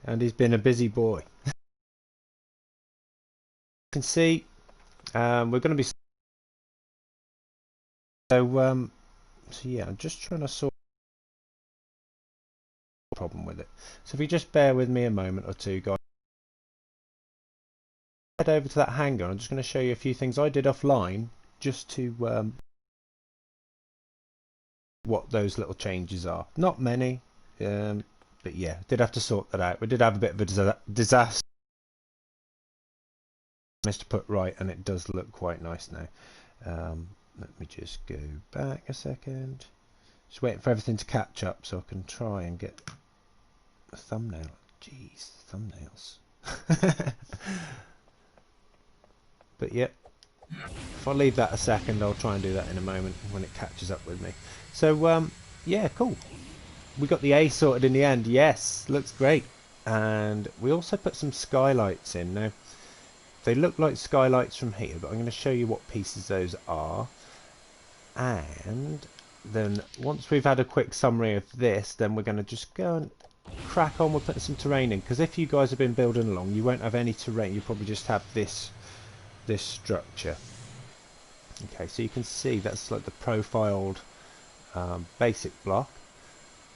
and he's been a busy boy. You can see we're going to be so yeah, I'm just trying to sort the problem with it. So if you just bear with me a moment or two, guys, head over to that hangar. I'm just going to show you a few things I did offline just to what those little changes are. Not many, but yeah, did have to sort that out. We did have a bit of a disaster to put right, and it does look quite nice now. Let me just go back a second. Just waiting for everything to catch up so I can try and get a thumbnail. Jeez, thumbnails. But yeah, if I leave that a second, I'll try and do that in a moment when it catches up with me. So yeah, cool. We got the A sorted in the end. Yes, looks great. And we also put some skylights in. Now, they look like skylights from here, but I'm going to show you what pieces those are. And then once we've had a quick summary of this, then we're going to just go and crack on with putting some terrain in, because if you guys have been building along, you won't have any terrain. You probably just have this structure. Okay, so you can see that's like the profiled basic block.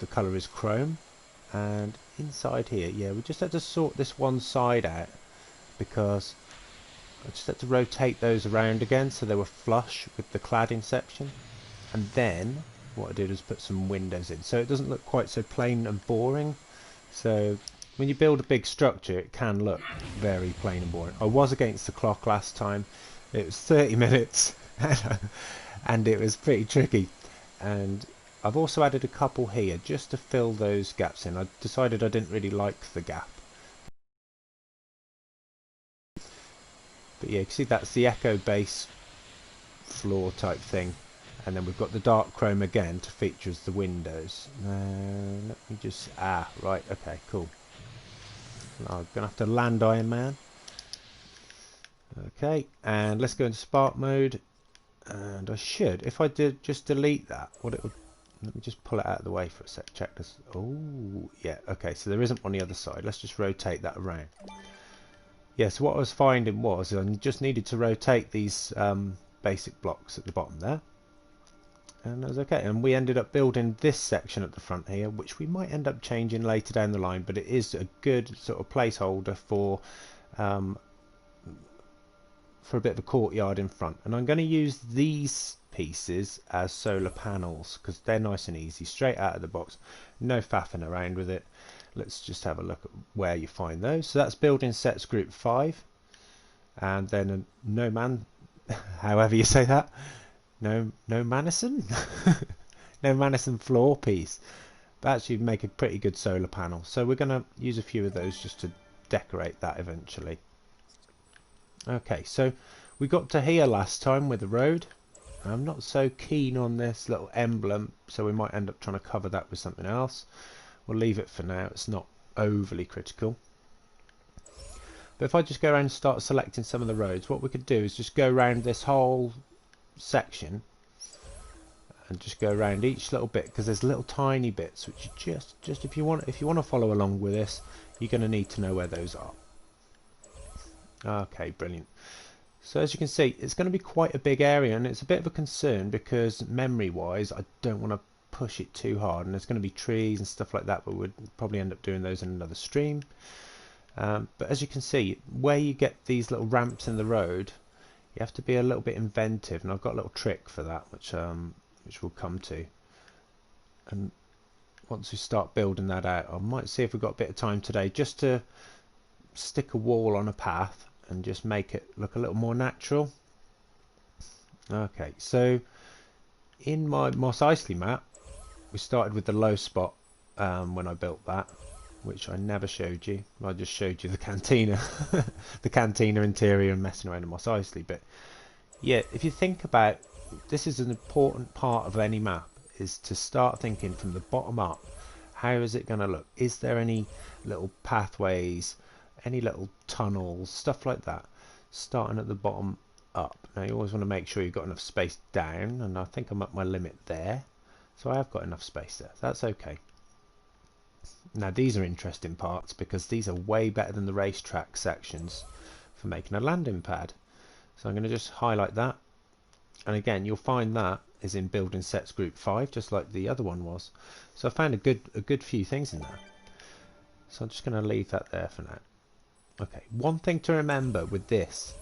The colour is chrome, and inside here, yeah, we just had to sort this one side out because I just had to rotate those around again so they were flush with the cladding section. And then what I did was put some windows in so it doesn't look quite so plain and boring. So when you build a big structure, it can look very plain and boring. I was against the clock last time. It was 30 minutes and it was pretty tricky. And I've also added a couple here just to fill those gaps in. I decided I didn't really like the gap. But yeah, you can see that's the echo base floor type thing. And then we've got the dark chrome again to feature as the windows. Let me just... right, okay, cool. I'm going to have to land Iron Man. Okay, and let's go into Spark mode. And I should, if I did just delete that, what it would... Let me just pull it out of the way for a sec. Check this. Oh, yeah, okay, so there isn't on the other side. Let's just rotate that around. Yeah, so what I was finding was I just needed to rotate these basic blocks at the bottom there. And that was okay, and we ended up building this section at the front here, which we might end up changing later down the line, but it is a good sort of placeholder for a bit of a courtyard in front. And I'm going to use these pieces as solar panels because they're nice and easy, straight out of the box, no faffing around with it. Let's just have a look at where you find those. So that's building sets group 5, and then a no man, however you say that. No Manison? No Manison floor piece. But actually make a pretty good solar panel. So we're going to use a few of those just to decorate that eventually. Okay, so we got to here last time with the road. I'm not so keen on this little emblem, so we might end up trying to cover that with something else. We'll leave it for now. It's not overly critical. But if I just go around and start selecting some of the roads, what we could do is just go around this whole section and just go around each little bit, because there's little tiny bits which you just if you want to follow along with this, you're going to need to know where those are. Okay, brilliant. So as you can see, it's going to be quite a big area, and it's a bit of a concern because memory wise I don't want to push it too hard, and there's going to be trees and stuff like that, but we'd probably end up doing those in another stream. But as you can see, where you get these little ramps in the road, you have to be a little bit inventive, and I've got a little trick for that which we'll come to. And once we start building that out, I might see if we've got a bit of time today just to stick a wall on a path and just make it look a little more natural. Okay, so in my Mos Eisley map, we started with the low spot when I built that, which I never showed you. I just showed you the cantina, the cantina interior and messing around in Mos Eisley. But yeah, if you think about, this is an important part of any map, is to start thinking from the bottom up. How is it going to look? Is there any little pathways, any little tunnels, stuff like that, starting at the bottom up. Now you always want to make sure you've got enough space down, and I think I'm at my limit there, so I have got enough space there. That's okay. Now these are interesting parts because these are way better than the racetrack sections for making a landing pad. So I'm going to just highlight that, and again you'll find that is in building sets group 5 just like the other one was. So I found a good few things in there. So I'm just going to leave that there for now. Okay, one thing to remember with this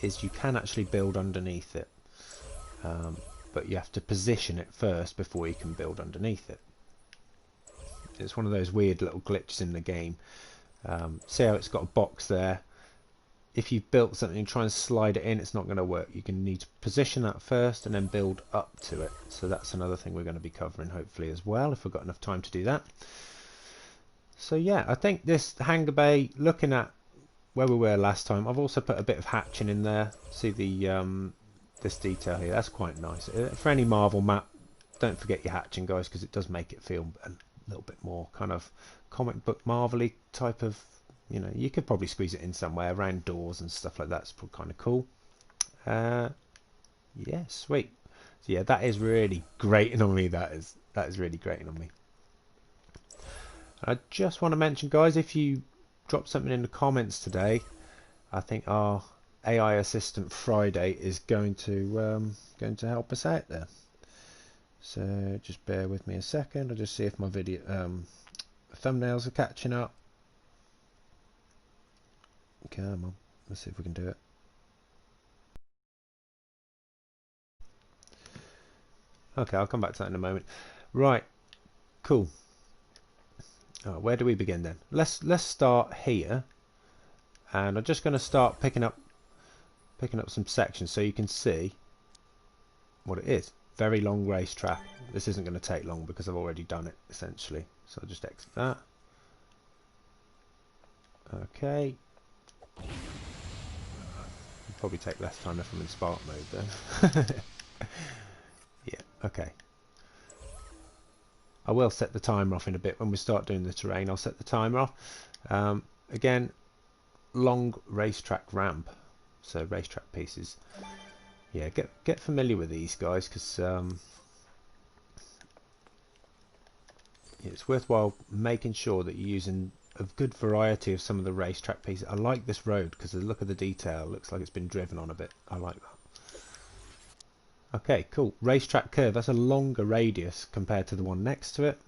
is you can actually build underneath it, but you have to position it first before you can build underneath it. It's one of those weird little glitches in the game. See how it's got a box there? If you've built something and try and slide it in, it's not going to work. You can need to position that first and then build up to it. So that's another thing we're going to be covering hopefully as well, if we've got enough time to do that. So yeah, I think this hangar bay, looking at where we were last time, I've also put a bit of hatching in there. See the this detail here, that's quite nice. For any Marvel map, don't forget your hatching, guys, because it does make it feel a little bit more kind of comic book Marvel-y type of, you know, you could probably squeeze it in somewhere around doors and stuff like that. It's kind of cool. Yeah, sweet. So yeah, that is really grating on me. That is really grating on me. I just want to mention, guys, if you drop something in the comments today, I think our AI assistant Friday is going to help us out there. So just bear with me a second. I'll just see if my video thumbnails are catching up. Come on, let's see if we can do it. Okay, I'll come back to that in a moment. Right, cool. Where do we begin then? Let's start here, and I'm just going to start picking up some sections so you can see what it is. Very long racetrack. This isn't going to take long because I've already done it essentially. So I'll just exit that. Okay. It'll probably take less time if I'm in spark mode then. Yeah, okay. I will set the timer off in a bit when we start doing the terrain. I'll set the timer off. Again, long racetrack ramp. So racetrack pieces. Yeah, get familiar with these guys, because it's worthwhile making sure that you're using a good variety of some of the racetrack pieces. I like this road because the look of the detail looks like it's been driven on a bit. I like that. Okay, cool. Racetrack curve. That's a longer radius compared to the one next to it.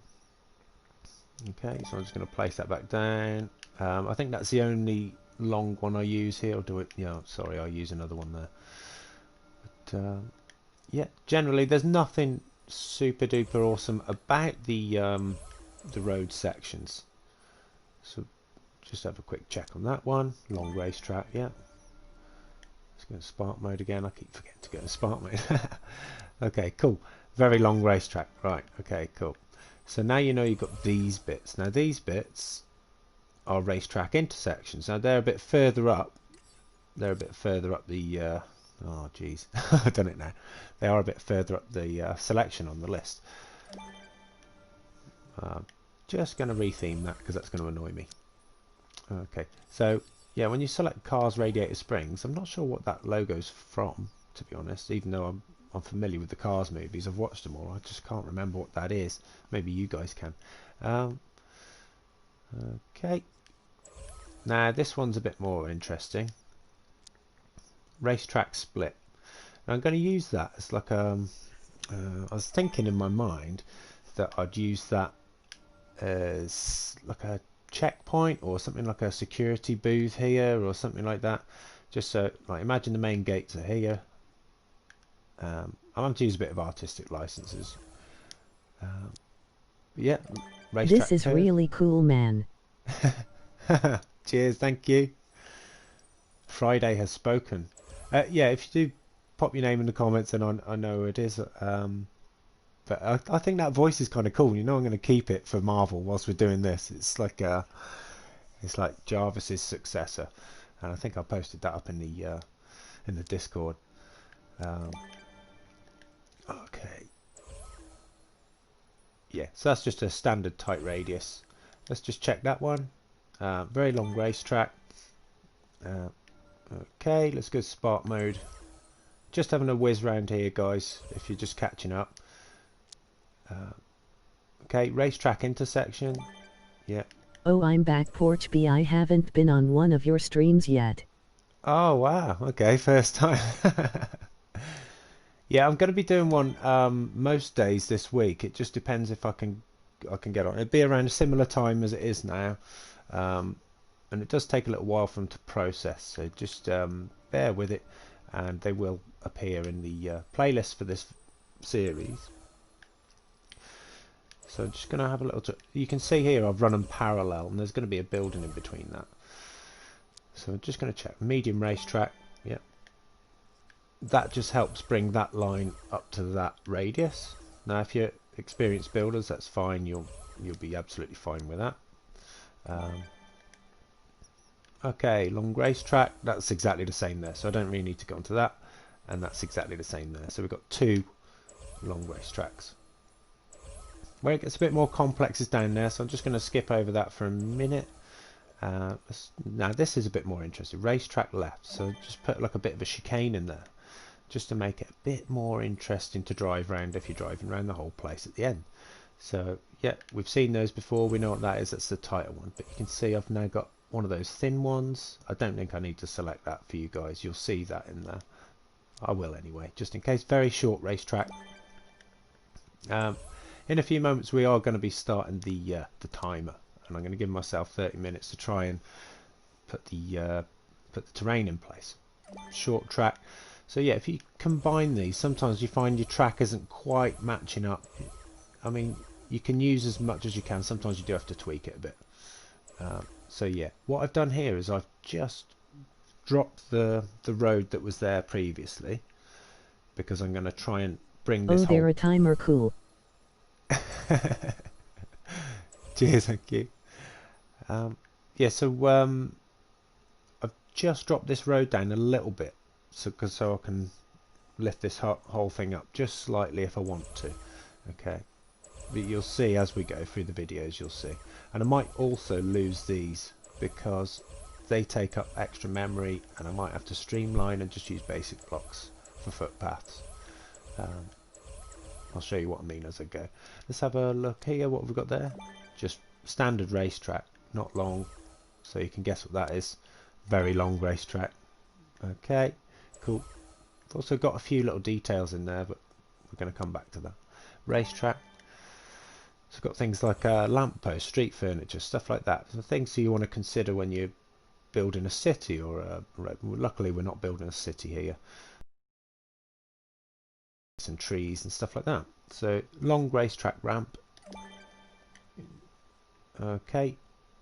Okay, so I'm just going to place that back down. I think that's the only long one I use here. I'll do it. Yeah, sorry, I'll use another one there. Yeah, generally there's nothing super duper awesome about the road sections. So just have a quick check on that one. Long racetrack, yeah. Let's go to spark mode again. I keep forgetting to go to spark mode. Okay, cool. Very long racetrack. Right, okay, cool. So now you know you've got these bits. Now these bits are racetrack intersections. Now they're a bit further up. They're a bit further up the oh geez, I've done it now. They are a bit further up the selection on the list. Just going to retheme that because that's going to annoy me. Okay, so yeah, when you select Cars Radiator Springs, I'm not sure what that logo's from, to be honest, even though I'm familiar with the Cars movies. I've watched them all. I just can't remember what that is. Maybe you guys can. Okay, now this one's a bit more interesting. Racetrack split. Now I'm going to use that as like I was thinking in my mind that I'd use that as like a checkpoint or something, like a security booth here or something like that. Just so, like, imagine the main gates are here. I'm going to use a bit of artistic licenses. Yeah, racetrack. This is really cool, man. Cheers, thank you. Friday has spoken. Yeah, if you do pop your name in the comments, then I know who it is. But I think that voice is kind of cool. You know, I'm going to keep it for Marvel whilst we're doing this. It's like Jarvis's successor, and I think I posted that up in the Discord. Okay. Yeah, so that's just a standard tight radius. Let's just check that one. Very long racetrack. Okay, let's go to spark mode. Just having a whiz round here, guys, if you're just catching up. Okay, racetrack intersection. Yeah. Oh, I'm back, Porch B. I haven't been on one of your streams yet. Oh wow, okay, first time. Yeah, I'm going to be doing one most days this week. It just depends if I can get on. It'd be around a similar time as it is now, and it does take a little while for them to process. So just bear with it, and they will appear in the playlist for this series. So I'm just going to have a little. You can see here I've run them parallel, and there's going to be a building in between that. So I'm just going to check medium racetrack. Yeah. That just helps bring that line up to that radius. Now if you're experienced builders, that's fine, you'll be absolutely fine with that. Okay, long racetrack, that's exactly the same there, so I don't really need to go into that, and that's exactly the same there. So we've got two long racetracks. Where it gets a bit more complex is down there, so I'm just going to skip over that for a minute. Now this is a bit more interesting. Racetrack left, so just put like a bit of a chicane in there, just to make it a bit more interesting to drive around if you're driving around the whole place at the end. So yeah, we've seen those before, we know what that is, that's the tighter one, but you can see I've now got one of those thin ones. I don't think I need to select that for you guys, you'll see that in there. I will anyway, just in case. Very short racetrack. In a few moments we are going to be starting the timer, and I'm going to give myself 30 minutes to try and put the terrain in place. Short track. So yeah, if you combine these, sometimes you find your track isn't quite matching up. I mean, you can use as much as you can. Sometimes you do have to tweak it a bit. So yeah, what I've done here is I've just dropped the road that was there previously, because I'm going to try and bring this they're a timer, cool. Cheers, thank you. Yeah, so I've just dropped this road down a little bit, so I can lift this whole thing up just slightly if I want to. Okay, but you'll see as we go through the videos, you'll see. And I might also lose these because they take up extra memory, and I might have to streamline and just use basic blocks for footpaths. I'll show you what I mean as I go. Let's have a look here. What have we got there? Just standard racetrack, not long, so you can guess what that is. Very long racetrack. Okay, cool. I've also got a few little details in there, but we're going to come back to that. Racetrack. So I've got things like lamppost, street furniture, stuff like that. So things you want to consider when you're building a city or a road. Luckily we're not building a city here. And trees and stuff like that. So long racetrack ramp. Okay,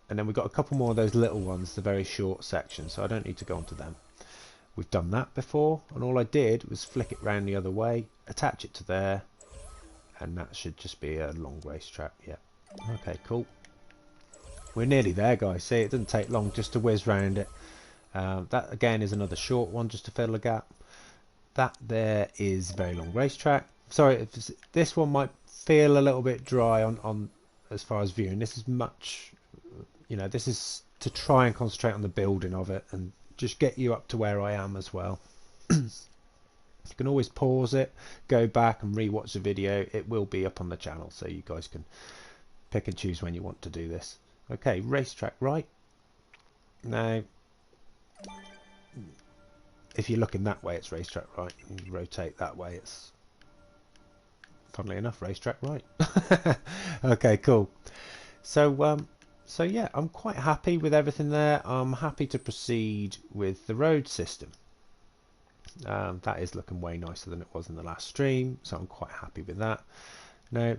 and then we've got a couple more of those little ones, the very short sections, so I don't need to go onto them. We've done that before, and all I did was flick it round the other way, attach it to there, and that should just be a long racetrack. Yeah, okay, cool. We're nearly there, guys. See, it doesn't take long just to whiz round it. That again is another short one just to fill the gap. That there is very long racetrack. Sorry, this one might feel a little bit dry on as far as viewing. This is much, you know, this is to try and concentrate on the building of it and just get you up to where I am as well. You can always pause it, go back and re-watch the video. It will be up on the channel, so you guys can pick and choose when you want to do this. Okay, racetrack right. Now, if you're looking that way, it's racetrack right. You rotate that way, it's, funnily enough, racetrack right. Okay, cool. So so yeah, I'm quite happy with everything there. I'm happy to proceed with the road system. That is looking way nicer than it was in the last stream, so I'm quite happy with that. Now,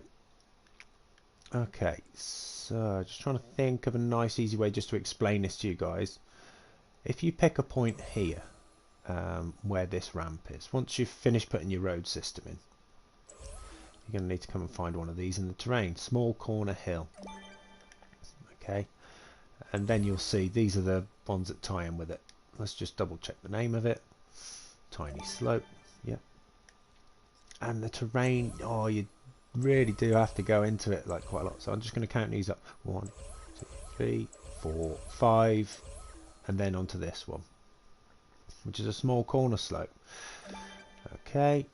okay, so just trying to think of a nice easy way just to explain this to you guys. If you pick a point here, where this ramp is, once you've finished putting your road system in, you're going to need to come and find one of these in the terrain. Small corner hill. Okay, and then you'll see these are the ones that tie in with it. Let's just double check the name of it. Tiny slope. Yeah, and the terrain, oh, you really do have to go into it like quite a lot, so I'm just going to count these up. 1, 2, 3, 4, 5, and then onto this one, which is a small corner slope. Okay,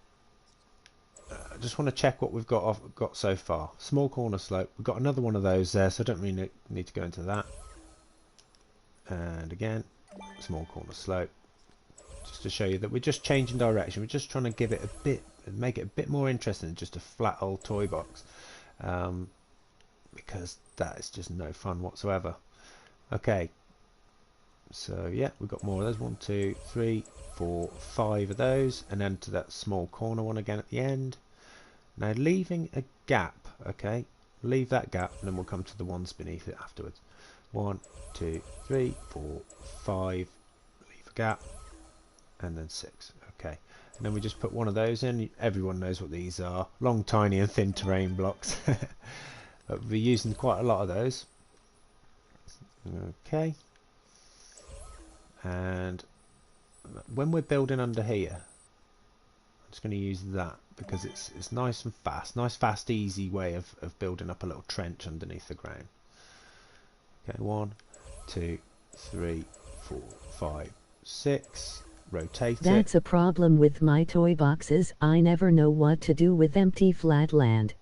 I just want to check what we've got so far. Small corner slope. We've got another one of those there, so I don't really need to go into that. And again, small corner slope. Just to show you that we're just changing direction. We're just trying to give it a bit, make it a bit more interesting than just a flat old toy box, because that is just no fun whatsoever. Okay, so yeah, we've got more of those. 1, 2, 3, 4, 5 of those, and then to that small corner one again at the end. Now leaving a gap, okay, leave that gap, and then we'll come to the ones beneath it afterwards. 1, 2, 3, 4, 5, leave a gap, and then 6. Okay, and then we just put one of those in. Everyone knows what these are, long, tiny and thin terrain blocks. But we're using quite a lot of those. Okay, and when we're building under here, I'm just going to use that because it's nice and fast, fast easy way of building up a little trench underneath the ground. Okay, 1, 2, 3, 4, 5, 6. Rotate it. That's a problem with my toy boxes. I never know what to do with empty flat land.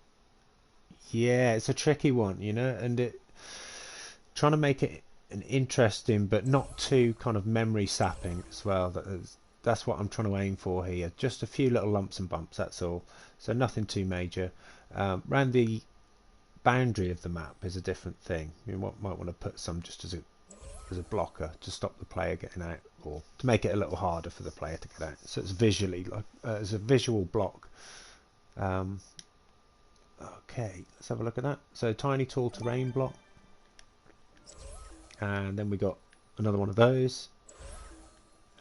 Yeah, it's a tricky one, you know, and trying to make it an interesting but not too kind of memory sapping as well. That's what I'm trying to aim for here. Just a few little lumps and bumps, that's all. So nothing too major. Around the boundary of the map is a different thing. You might want to put some just as a blocker to stop the player getting out, or to make it a little harder for the player to get out. So it's visually like as a visual block. Okay, let's have a look at that. So tiny tall terrain block, and then we got another one of those,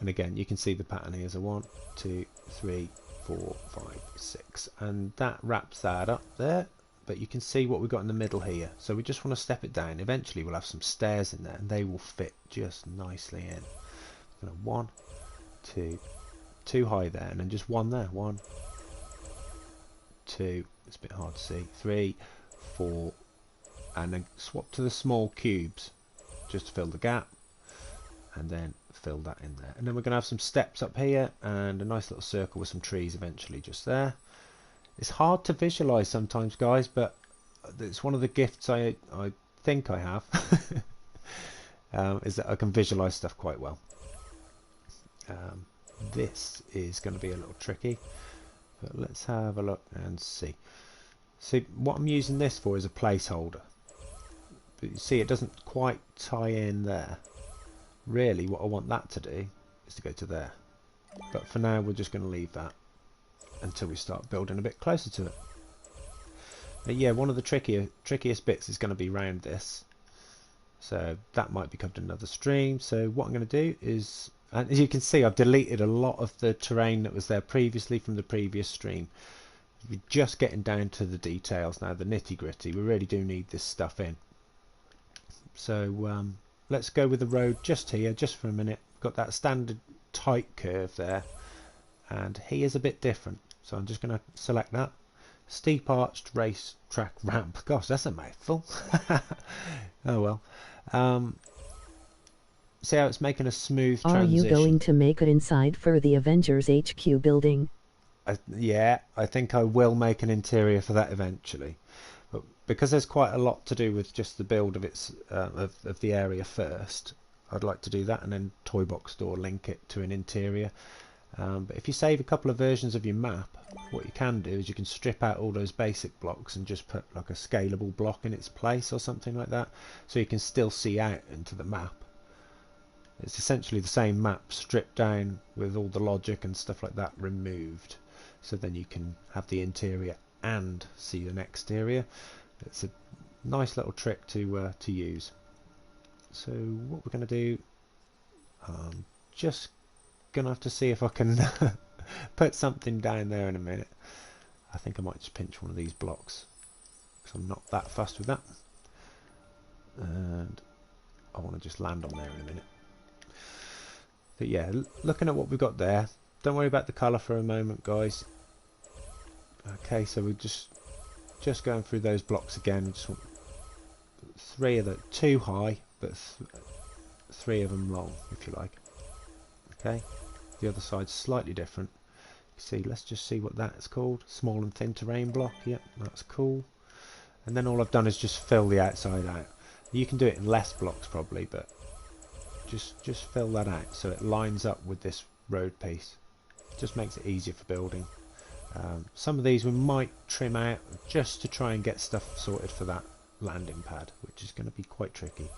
and again you can see the pattern here. So 1, 2, 3, 4, 5, 6, and that wraps that up there. But you can see what we've got in the middle here, so we just want to step it down. Eventually we'll have some stairs in there and they will fit just nicely in. 1, 2, too high there, and then just one there. 1, 2, it's a bit hard to see, 3, 4, and then swap to the small cubes just to fill the gap, and then fill that in there. And then we're going to have some steps up here and a nice little circle with some trees eventually just there. It's hard to visualize sometimes, guys, but it's one of the gifts I think I have, is that I can visualize stuff quite well. This is going to be a little tricky, but let's have a look and see. See, what I'm using this for is a placeholder, but you see it doesn't quite tie in there. Really what I want that to do is to go to there, but for now we're just going to leave that until we start building a bit closer to it. But yeah, one of the trickiest bits is going to be round this, so that might be covered in another stream. So what I'm going to do is, and as you can see, I've deleted a lot of the terrain that was there previously from the previous stream. We're just getting down to the details now, the nitty gritty. We really do need this stuff in. So let's go with the road just here, just for a minute. Got that standard tight curve there, and he is a bit different, so I'm just going to select that. Steep arched racetrack ramp. Gosh, that's a mouthful. Oh well. See how it's making a smooth transition. Are you going to make it inside for the Avengers HQ building? Yeah, I think I will make an interior for that eventually, but because there's quite a lot to do with just the build of its of the area first, I'd like to do that, and then Toybox Store link it to an interior. But if you save a couple of versions of your map, what you can do is you can strip out all those basic blocks and just put like a scalable block in its place or something like that, so you can still see out into the map. It's essentially the same map stripped down with all the logic and stuff like that removed, so then you can have the interior and see an exterior. It's a nice little trick to use. So what we're going to do, just gonna have to see if I can put something down there in a minute. I think I might just pinch one of these blocks because I'm not that fussed with that, and I want to just land on there in a minute. But yeah, looking at what we've got there, don't worry about the colour for a moment, guys. Okay, so we're just going through those blocks again. Just want 3 of the 2 high, but 3 of them long, if you like. Okay, the other side's slightly different. See, let's just see what that's called. Small and thin terrain block. Yep, that's cool. And then all I've done is just fill the outside out. You can do it in less blocks probably, but just fill that out so it lines up with this road piece. Just makes it easier for building. Some of these we might trim out just to try and get stuff sorted for that landing pad, which is going to be quite tricky.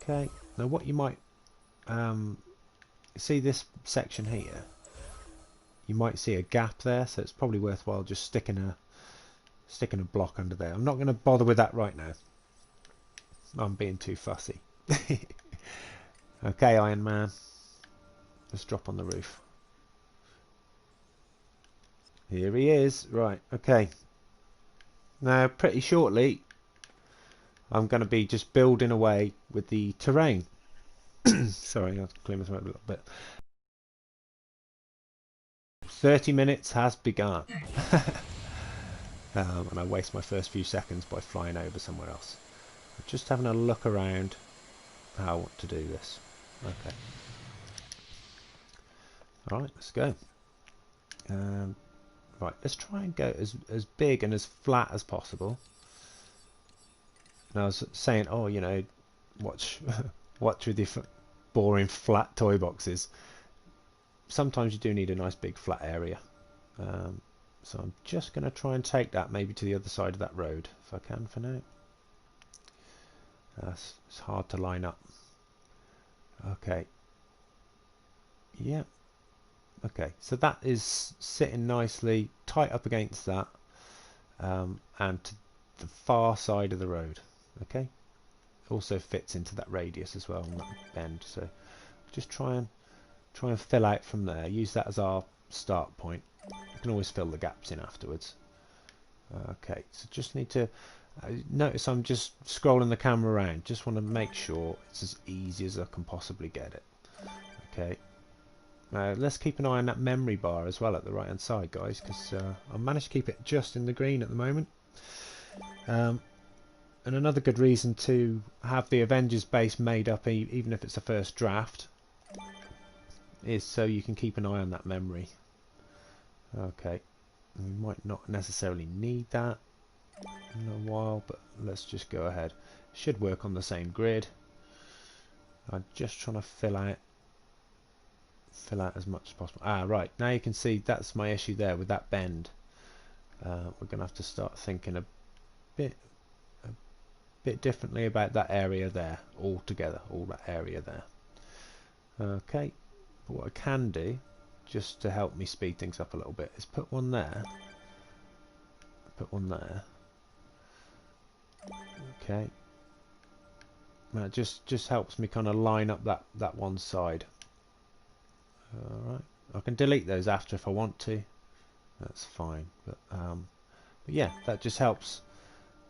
Okay, now what you might see, this section here, you might see a gap there, so it's probably worthwhile just sticking a block under there. I'm not going to bother with that right now. I'm being too fussy. Okay, Iron Man, let's drop on the roof. Here he is. Right, okay. Now, pretty shortly, I'm going to be just building away with the terrain. Sorry, I'll clear my throat a little bit. 30 minutes has begun. And I waste my first few seconds by flying over somewhere else. I'm just having a look around how I want to do this. Okay. Alright, let's go. Right, let's try and go as big and as flat as possible. And I was saying, oh, you know, watch with the boring flat toy boxes. Sometimes you do need a nice big flat area. So I'm just going to try and take that maybe to the other side of that road, if I can for now. It's hard to line up. Okay. Yeah. Okay, so that is sitting nicely tight up against that, and to the far side of the road. Okay, also fits into that radius as well, and that bend. So just try and fill out from there. Use that as our start point. You can always fill the gaps in afterwards. Okay, so just need to notice I'm just scrolling the camera around. Just want to make sure it's as easy as I can possibly get it. Okay. Let's keep an eye on that memory bar as well at the right hand side, guys, because I managed to keep it just in the green at the moment. And another good reason to have the Avengers base made up, even if it's a first draft, is so you can keep an eye on that memory. Okay, we might not necessarily need that in a while, but let's just go ahead. Should work on the same grid. I'm just trying to fill out as much as possible. Right, now you can see that's my issue there with that bend. We're gonna have to start thinking a bit differently about that area there altogether, all that area there. Okay, but what I can do just to help me speed things up a little bit is put one there, okay. That just helps me kind of line up that one side. Alright, I can delete those after if I want to. That's fine, but yeah, that just helps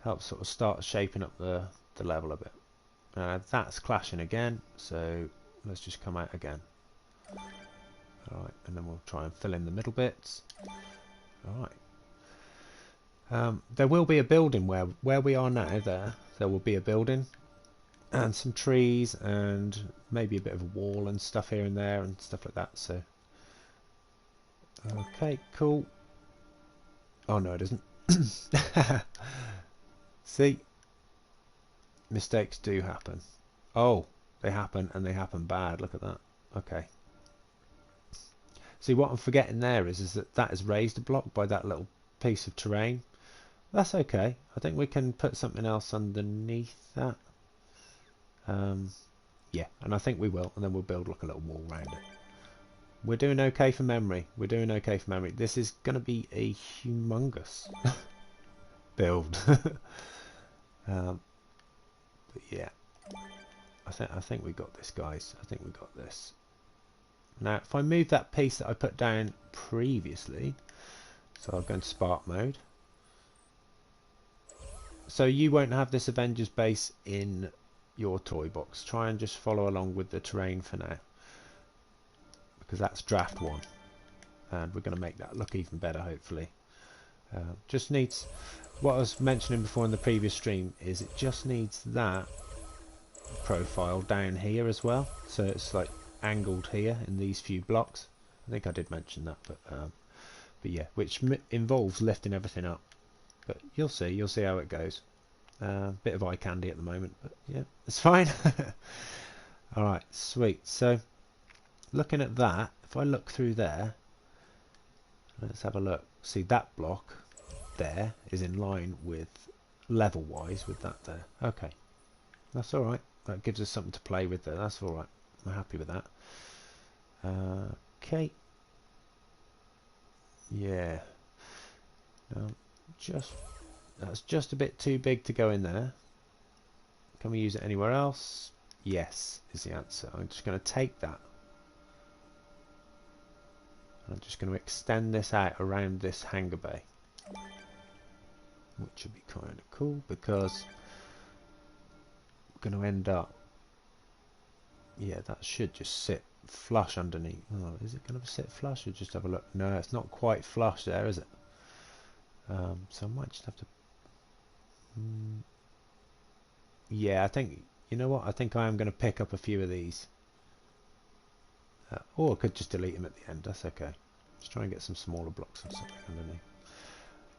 sort of start shaping up the level a bit. That's clashing again, so let's just come out again. Alright, and then we'll try and fill in the middle bits. Alright. There will be a building where we are now. There will be a building and some trees and maybe a bit of a wall and stuff here and there and stuff like that. So okay, cool. Oh no, it isn't. See, mistakes do happen. Oh, they happen, and they happen bad. Look at that. Okay, see, what I'm forgetting there is that is raised a block by that little piece of terrain. That's okay. I think we can put something else underneath that. Yeah, and I think we will, and then we'll build like a little wall around it. We're doing okay for memory. This is going to be a humongous build. But yeah, I think we got this, guys. I think we got this. Now, if I move that piece that I put down previously, so I'll go into Spark mode. So you won't have this Avengers base in your toy box. Try and just follow along with the terrain for now, because that's draft 1, and we're going to make that look even better, hopefully. Just needs, what I was mentioning before in the previous stream, is it just needs that profile down here as well, so it's like angled here in these few blocks. I think I did mention that, but yeah, which involves lifting everything up. But you'll see how it goes. Bit of eye candy at the moment, but yeah, it's fine. Alright, sweet. So, looking at that, if I look through there, let's have a look. See, that block there is in line with, level-wise, with that there. Okay, that's alright. That gives us something to play with there. That's alright. I'm happy with that. Okay. Yeah. Now, that's just a bit too big to go in there. Can we use it anywhere else? Yes, is the answer. I'm just going to take that. I'm just going to extend this out around this hangar bay. Which would be kind of cool because we're going to end up... Yeah, that should just sit flush underneath. Oh, is it going to sit flush or just have a look? No, it's not quite flush there, is it? So I might just have to... yeah, I think... You know what? I think I am going to pick up a few of these. Or I could just delete them at the end. That's okay. Let's try and get some smaller blocks or something underneath.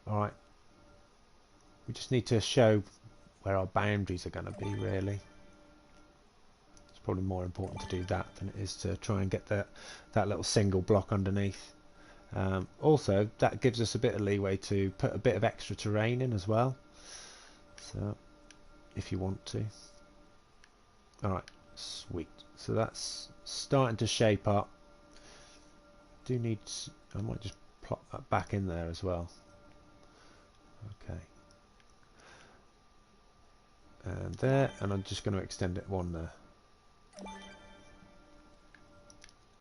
Alright. We just need to show where our boundaries are going to be, really. It's probably more important to do that than it is to try and get that little single block underneath. Also, that gives us a bit of leeway to put a bit of extra terrain in as well. So, if you want to. Alright, sweet. So that's starting to shape up. Do need... I might just plop that back in there as well. Okay. And there, and I'm just going to extend it one there.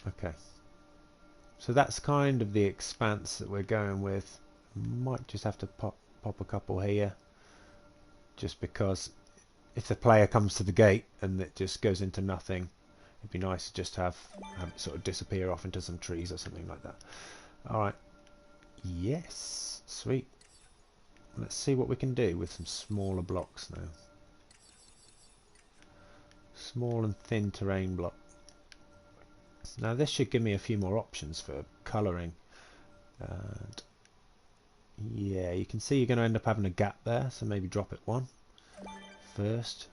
Okay. So that's kind of the expanse that we're going with. Might just have to pop a couple here. Just because if the player comes to the gate and it just goes into nothing, it'd be nice to just have it sort of disappear off into some trees or something like that. Alright. Yes. Sweet. Let's see what we can do with some smaller blocks now. Small and thin terrain block. Now this should give me a few more options for colouring. And yeah, you can see you're going to end up having a gap there, so maybe drop it one first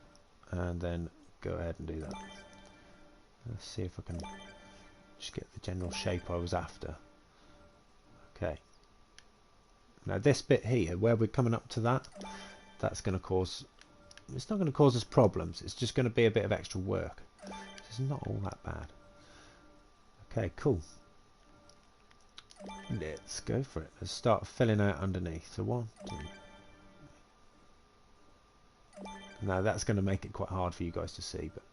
and then go ahead and do that. Let's see if I can just get the general shape I was after. Okay. Now this bit here, where we're coming up to that, that's going to cause... It's not going to cause us problems, it's just going to be a bit of extra work. It's not all that bad. Okay, cool. Let's go for it. Let's start filling out underneath. So 1, 2. Now that's going to make it quite hard for you guys to see, but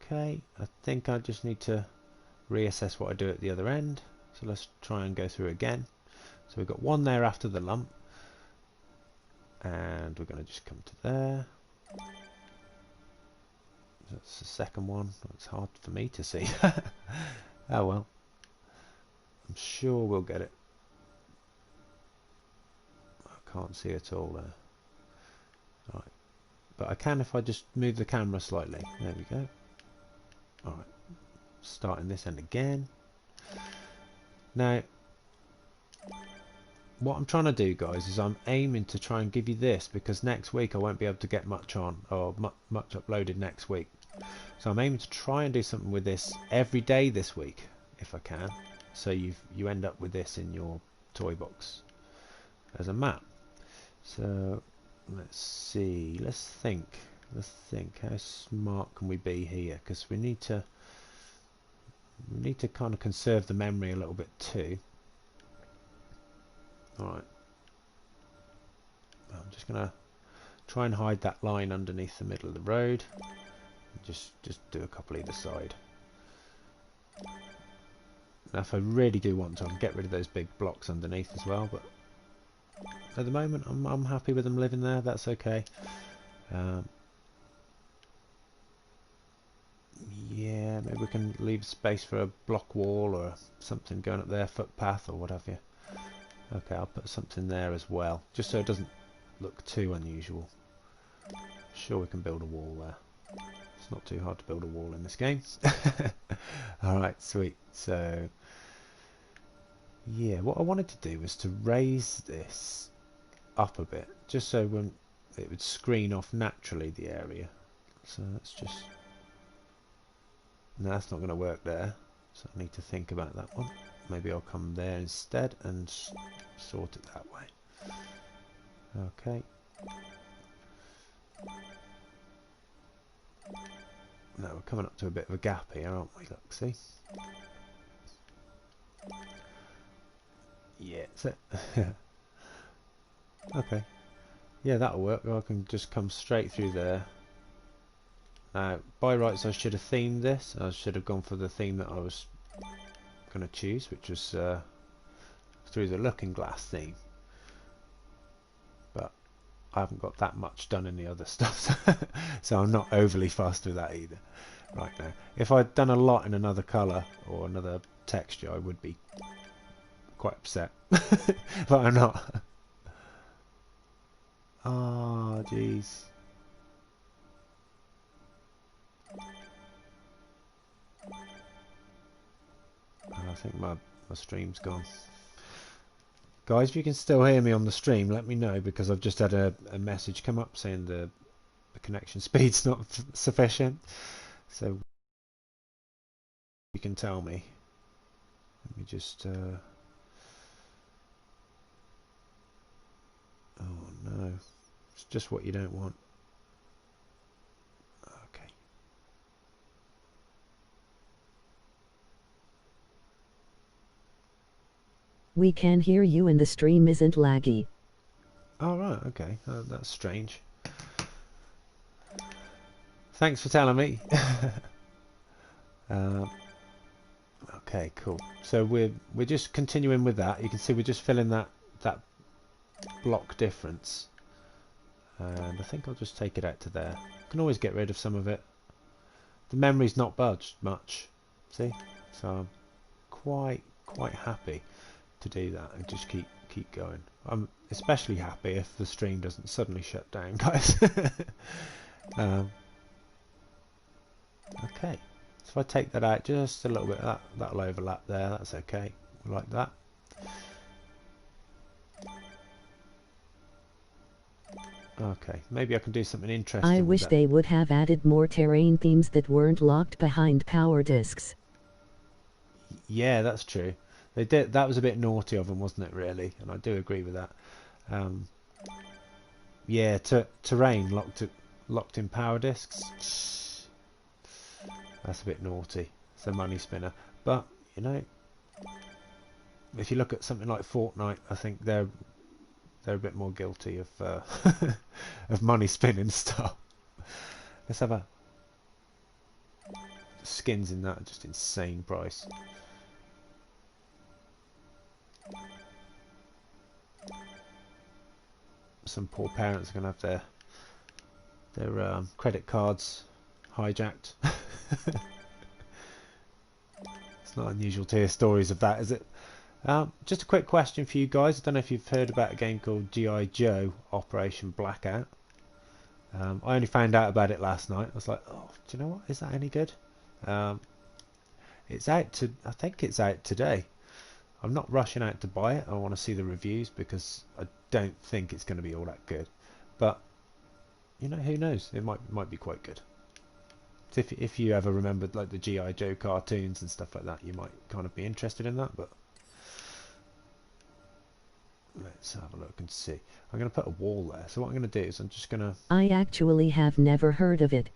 okay, I think I just need to reassess what I do at the other end. So let's try and go through again. So we've got one there after the lump, and we're going to just come to there. That's the second one. It's hard for me to see. Oh well, I'm sure we'll get it. I can't see it all there. Alright, but I can if I just move the camera slightly. There we go. Alright, starting this end again. Now, what I'm trying to do, guys, is I'm aiming to try and give you this, because next week I won't be able to get much on, or much uploaded next week. So I'm aiming to try and do something with this every day this week, if I can. So you end up with this in your toy box as a map. So let's see, let's think how smart can we be here, because we need to kind of conserve the memory a little bit too. Alright, I'm just gonna try and hide that line underneath the middle of the road. Just do a couple either side. Now if I really do want to, I can get rid of those big blocks underneath as well, but at the moment I'm happy with them living there. That's okay. Yeah, maybe we can leave space for a block wall or something going up there, footpath or what have you. Okay, I'll put something there as well, just so it doesn't look too unusual. Sure, we can build a wall there. It's not too hard to build a wall in this game. Alright, sweet. So, yeah, what I wanted to do was to raise this up a bit, just so when it would screen off naturally the area. So let's just... No, that's not going to work there. So I need to think about that one. Maybe I'll come there instead and sort it that way. Okay. No, we're coming up to a bit of a gap here, aren't we? Look, see? Yeah, that's it. Okay. Yeah, that'll work. I can just come straight through there. Now, by rights, I should have themed this. I should have gone for the theme that I was going to choose, which was through the Looking Glass theme. But I haven't got that much done in the other stuff, so I'm not overly fussed with that either. Right now, if I'd done a lot in another colour or another texture, I would be quite upset. But I'm not. Oh, jeez. I think my stream's gone. Guys, if you can still hear me on the stream, let me know, because I've just had a message come up saying the connection speed's not sufficient. So you can tell me. Let me just... Oh no, it's just what you don't want. Okay. We can hear you and the stream isn't laggy. Oh right, okay, that's strange. Thanks for telling me. Okay, cool. So we're just continuing with that. You can see we're just filling that block difference, and I think I'll just take it out to there. Can always get rid of some of it. The memory's not budged much, see, so I'm quite happy to do that and just keep going. I'm especially happy if the stream doesn't suddenly shut down, guys. Okay, so if I take that out just a little bit, that'll overlap there. That's okay, like that. Okay, maybe I can do something interesting. I wish they would have added more terrain themes that weren't locked behind power discs. Yeah, that's true. They did. That was a bit naughty of them, wasn't it? Really, and I do agree with that. Yeah, terrain locked in power discs. That's a bit naughty. It's a money spinner. But you know, if you look at something like Fortnite, I think they're a bit more guilty of of money spinning stuff. Let's have a skins in that are just insane price. Some poor parents are going to have their credit cards hijacked. It's not unusual to hear stories of that, is it? Just a quick question for you guys. I don't know if you've heard about a game called G.I. Joe Operation Blackout. I only found out about it last night. I was like, oh, do you know what? Is that any good? It's out I think it's out today. I'm not rushing out to buy it. I want to see the reviews because I don't think it's going to be all that good. But you know, who knows? It might be quite good. So if you ever remembered like the G.I. Joe cartoons and stuff like that, you might kind of be interested in that. But let's have a look and see. I'm going to put a wall there. So what I'm going to do is I'm just going to... I actually have never heard of it.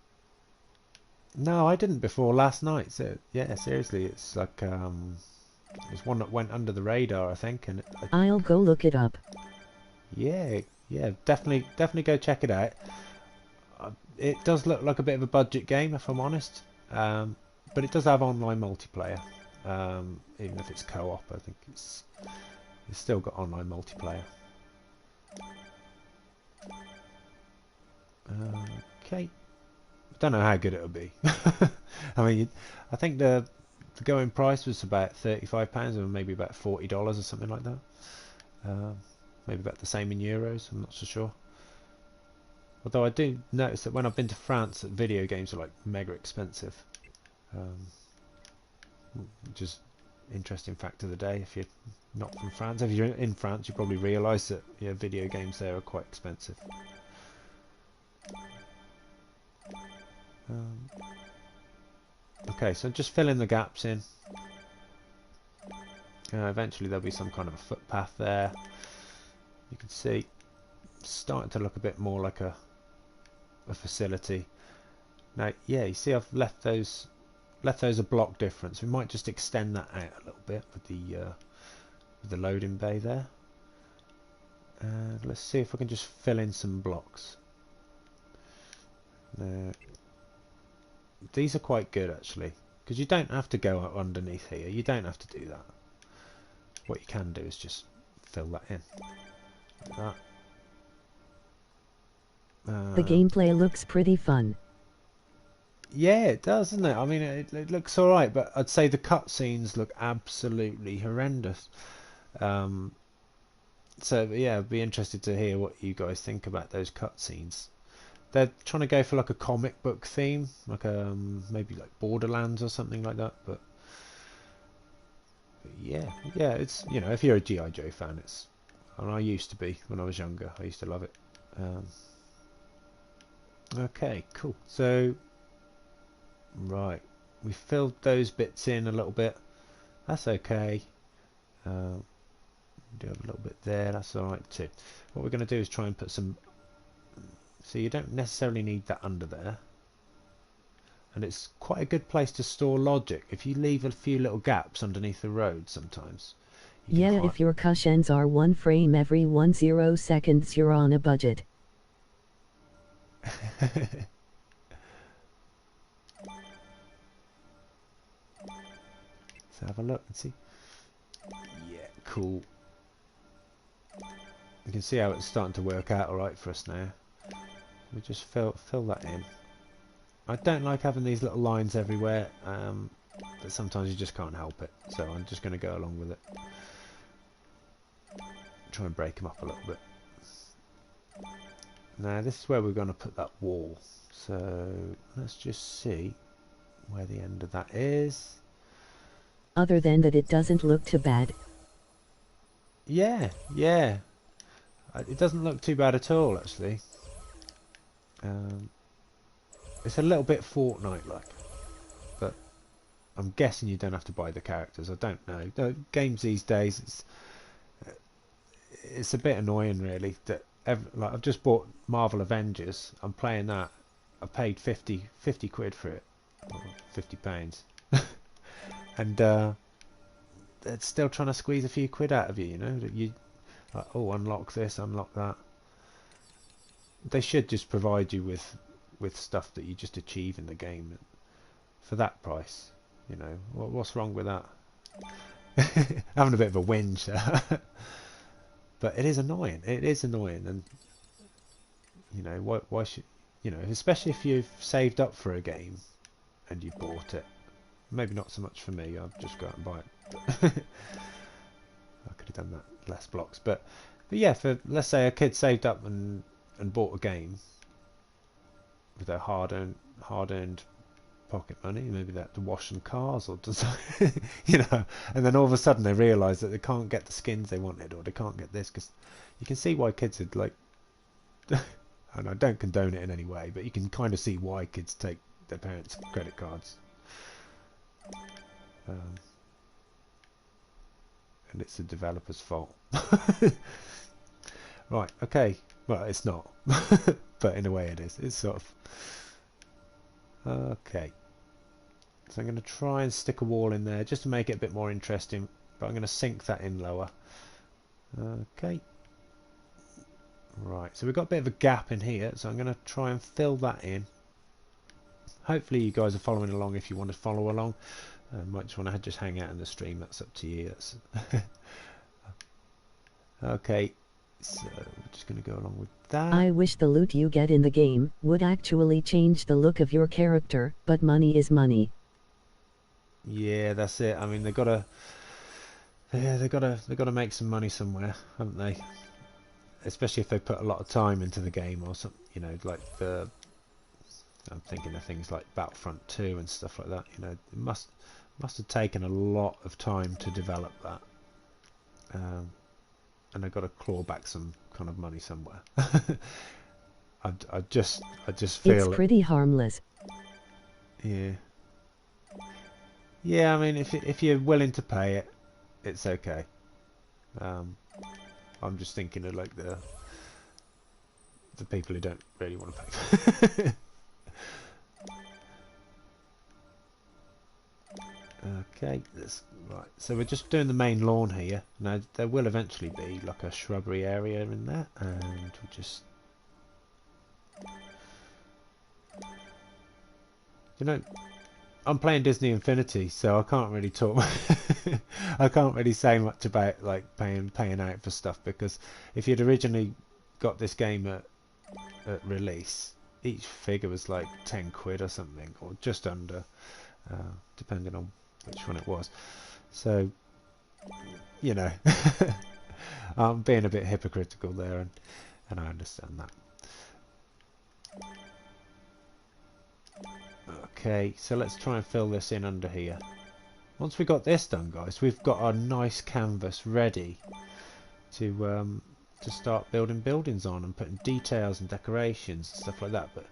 No, I didn't before last night. So yeah, seriously, it's like there's one that went under the radar, I think, and I'll go look it up. Yeah, definitely go check it out. It does look like a bit of a budget game, if I'm honest, but it does have online multiplayer. Even if it's co-op, I think it's still got online multiplayer. Okay, I don't know how good it'll be. I mean, I think the going price was about £35 or maybe about $40 or something like that. Maybe about the same in euros. I'm not so sure. Although I do notice that when I've been to France, that video games are like mega expensive. Which is interesting fact of the day. If you're not from France, if you're in France, you probably realise that video games there are quite expensive. Okay, so just fill in the gaps in. Eventually there'll be some kind of a footpath there. You can see it's starting to look a bit more like a facility. Now, yeah, you see I've left those a block difference. We might just extend that out a little bit with the loading bay there. And let's see if I can just fill in some blocks. Now, these are quite good actually, because you don't have to go underneath here. You don't have to do that. What you can do is just fill that in. Like that. The gameplay looks pretty fun. Yeah, it does, doesn't it? I mean, it looks alright, but I'd say the cutscenes look absolutely horrendous. So yeah, I'd be interested to hear what you guys think about those cutscenes. They're trying to go for like a comic book theme, like maybe like Borderlands or something like that. But yeah, it's, you know, if you're a G.I. Joe fan, and I used to be when I was younger. I used to love it. Okay, cool. So right, we filled those bits in a little bit. That's okay. Do have a little bit there. That's all right too. What we're going to do is try and put some. So you don't necessarily need that under there. And it's quite a good place to store logic. If you leave a few little gaps underneath the road sometimes. Yeah, if your cushions are 1 frame every 10 seconds, you're on a budget. Let's have a look and see. Yeah, cool. You can see how it's starting to work out alright for us now. We just fill that in. I don't like having these little lines everywhere, but sometimes you just can't help it. So I'm just going to go along with it. Try and break them up a little bit. Now this is where we're going to put that wall. So let's just see where the end of that is. Other than that, it doesn't look too bad. Yeah. It doesn't look too bad at all, actually. It's a little bit Fortnite-like, but I'm guessing you don't have to buy the characters. I don't know. The games these days, it's a bit annoying, really. That like I've just bought Marvel Avengers. I'm playing that. I paid 50 quid for it, or £50, and they're still trying to squeeze a few quid out of you. You know, that you like, oh, unlock this, unlock that. They should just provide you with stuff that you just achieve in the game for that price. You know, what's wrong with that? Having a bit of a whinge there. But it is annoying. It is annoying, and you know, why should, you know, especially if you've saved up for a game and you bought it. Maybe not so much for me. I'll just go out and buy it. I could have done that less blocks, but yeah, for let's say a kid saved up and bought a game with their hard-earned pocket money. Maybe they had to wash some cars or just, you know, and then all of a sudden they realise that they can't get the skins they wanted, or they can't get this, because you can see why kids would like. And I don't condone it in any way, but you can kind of see why kids take their parents' credit cards. And it's the developer's fault. Right, okay. Well, it's not. But in a way it is. It's sort of... Okay. So I'm going to try and stick a wall in there just to make it a bit more interesting. But I'm going to sink that in lower. Okay. Right, so we've got a bit of a gap in here. So I'm going to try and fill that in. Hopefully you guys are following along if you want to follow along. Might just want to just hang out in the stream. That's up to you. That's okay. So we're just going to go along with that. I wish the loot you get in the game would actually change the look of your character, but money is money. Yeah, that's it. I mean, they've got to make some money somewhere, haven't they? Especially if they put a lot of time into the game or something, you know, like the, I'm thinking of things like Battlefront 2 and stuff like that. You know, it must have taken a lot of time to develop that, and I got to claw back some kind of money somewhere. I just feel it's pretty harmless. Yeah. Yeah, I mean, if you're willing to pay it, it's okay. I'm just thinking of like the people who don't really want to pay. Okay, right. So we're just doing the main lawn here. Now there will eventually be like a shrubbery area in there, and we'll just, you know, I'm playing Disney Infinity, so I can't really talk. I can't really say much about like paying out for stuff, because if you'd originally got this game at release, each figure was like 10 quid or something, or just under, depending on which one it was. So, you know, I'm being a bit hypocritical there, and I understand that. Okay, so let's try and fill this in under here. Once we got this done, guys, we've got our nice canvas ready to start building buildings on and putting details and decorations and stuff like that. But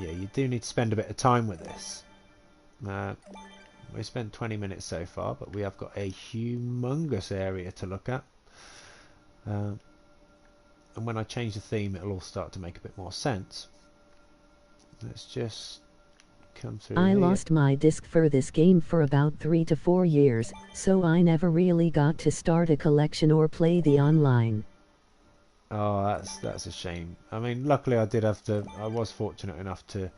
yeah, you do need to spend a bit of time with this. We spent 20 minutes so far, but we have got a humongous area to look at. And when I change the theme, it'll all start to make a bit more sense. Let's just come through I here. lost my disc for this game for about 3 to 4 years, so I never really got to start a collection or play the online. Oh, that's a shame. I mean, luckily I was fortunate enough to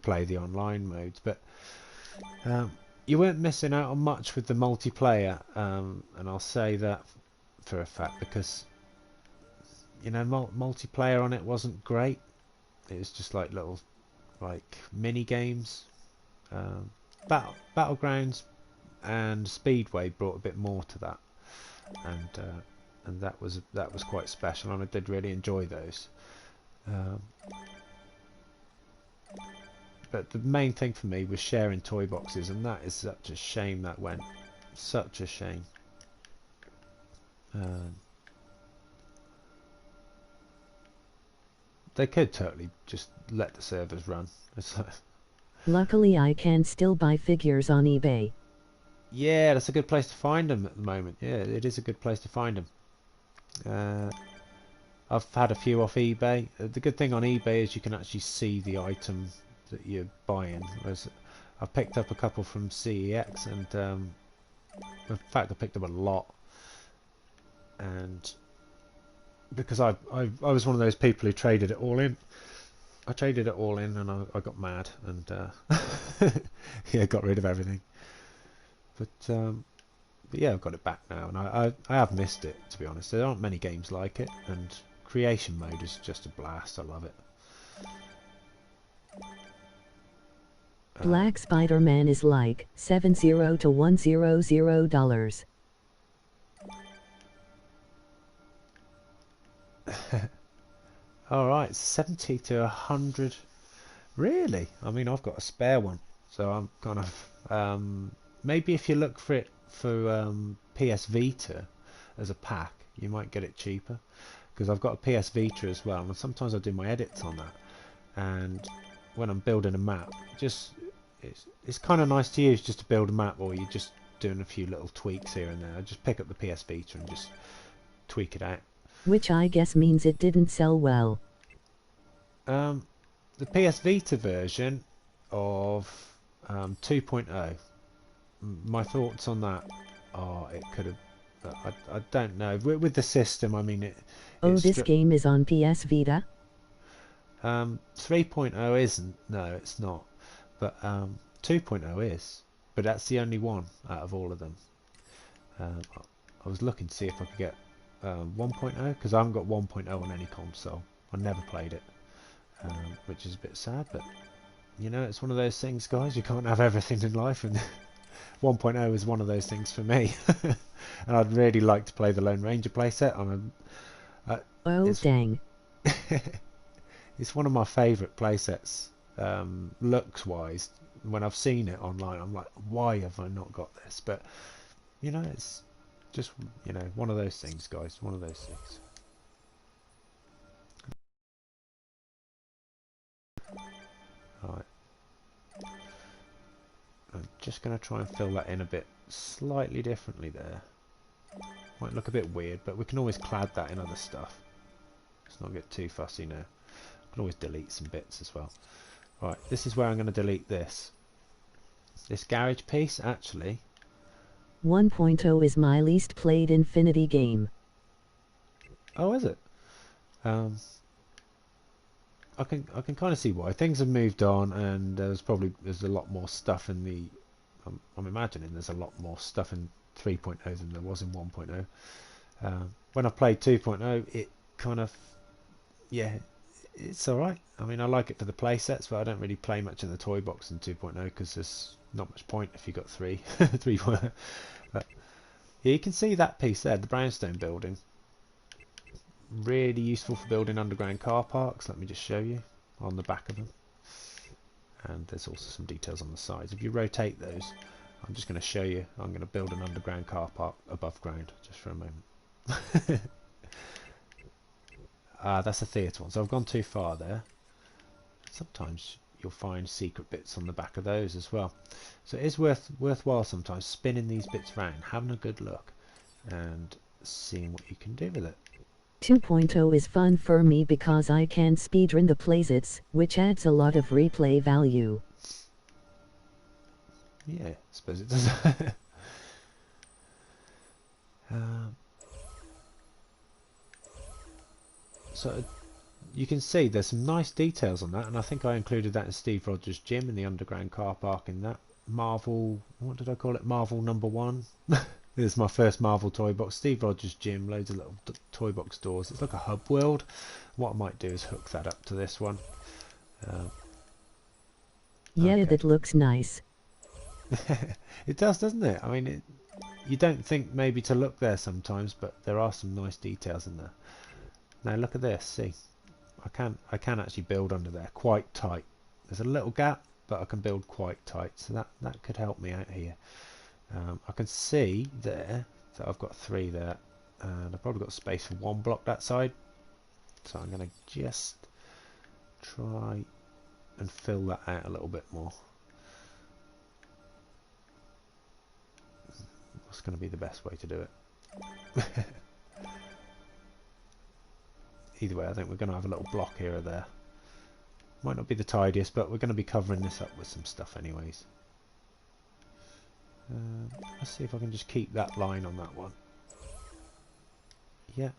play the online modes, but you weren't missing out on much with the multiplayer, and I'll say that for a fact, because, you know, multiplayer on it wasn't great. It was just like little like mini games. Battlegrounds and Speedway brought a bit more to that, and that was quite special, and I did really enjoy those. But the main thing for me was sharing toy boxes, and that is such a shame that went. Such a shame. They could totally just let the servers run. It's like, Luckily I can still buy figures on eBay. yeah, that's a good place to find them at the moment. Yeah, it is a good place to find them. I've had a few off eBay. The good thing on eBay is you can actually see the item that you're buying. Whereas I've picked up a couple from CEX, and in fact I picked up a lot. And because I was one of those people who traded it all in. I traded it all in, and I got mad, and yeah, got rid of everything. But yeah, I've got it back now, and I have missed it, to be honest. There aren't many games like it, and creation mode is just a blast. I love it. Black Spider-Man is like $70 to $100. All right, 70 to 100. Really? I mean, I've got a spare one, so I'm kind of maybe if you look for it for PS Vita as a pack, you might get it cheaper, because I've got a PS Vita as well, and sometimes I do my edits on that, and when I'm building a map, it's kind of nice to use just to build a map, or you're just doing a few little tweaks here and there. I just pick up the PS Vita and just tweak it out. Which I guess means it didn't sell well. The PS Vita version of 2.0, my thoughts on that are it could have, I don't know, with the system, I mean This game is on PS Vita? 3.0 isn't, no it's not, but 2.0 is, but that's the only one out of all of them. I was looking to see if I could get 1.0, because I haven't got 1.0 on any console. I never played it, which is a bit sad, but you know, it's one of those things, guys, you can't have everything in life, and 1.0 is one of those things for me. And I'd really like to play the Lone Ranger playset on Oh dang. It's one of my favourite playsets, looks wise. When I've seen it online, I'm like, why have I not got this? But you know, it's just, you know, one of those things, guys. One of those things. Right. I'm just going to try and fill that in a bit slightly differently there. Might look a bit weird, but we can always clad that in other stuff. Let's not get too fussy now. I can always delete some bits as well. Right, this is where I'm going to delete this. This garage piece, actually. 1.0 is my least played Infinity game. Oh, is it? I can kind of see why. Things have moved on, and there's a lot more stuff in the. I'm imagining there's a lot more stuff in 3.0 than there was in 1.0. When I played 2.0, it kind of, yeah, it's alright. I mean, I like it for the play sets, but I don't really play much in the toy box in 2.0 because there's not much point if you got 3.0. But yeah, you can see that piece there, the brownstone building. Really useful for building underground car parks. Let me just show you on the back of them. And there's also some details on the sides. If you rotate those, I'm just going to show you. I'm going to build an underground car park above ground just for a moment. That's a theatre one, so I've gone too far there. Sometimes you'll find secret bits on the back of those as well. So it is worthwhile sometimes spinning these bits around, having a good look, and seeing what you can do with it. 2.0 is fun for me because I can speedrun the playsets, which adds a lot of replay value. Yeah, I suppose it does. So you can see there's some nice details on that, and I think I included that in Steve Rogers' gym in the underground car park in that Marvel, what did I call it, Marvel #1. This is my first Marvel toy box. Steve Rogers' gym, loads of little toy box doors. It's like a hub world. What I might do is hook that up to this one. Yeah, okay. that looks nice. It does, doesn't it? I mean, you don't think maybe to look there sometimes, but there are some nice details in there. Now look at this. See, I can actually build under there quite tight. There's a little gap, but I can build quite tight, so that could help me out here. I can see there that I've got 3 there, and I've probably got space for 1 block that side, so I'm going to just try and fill that out a little bit more. What's going to be the best way to do it? Either way, I think we're going to have a little block here or there. Might not be the tidiest, but we're going to be covering this up with some stuff anyways. Let's see if I can just keep that line on that one. Yeah.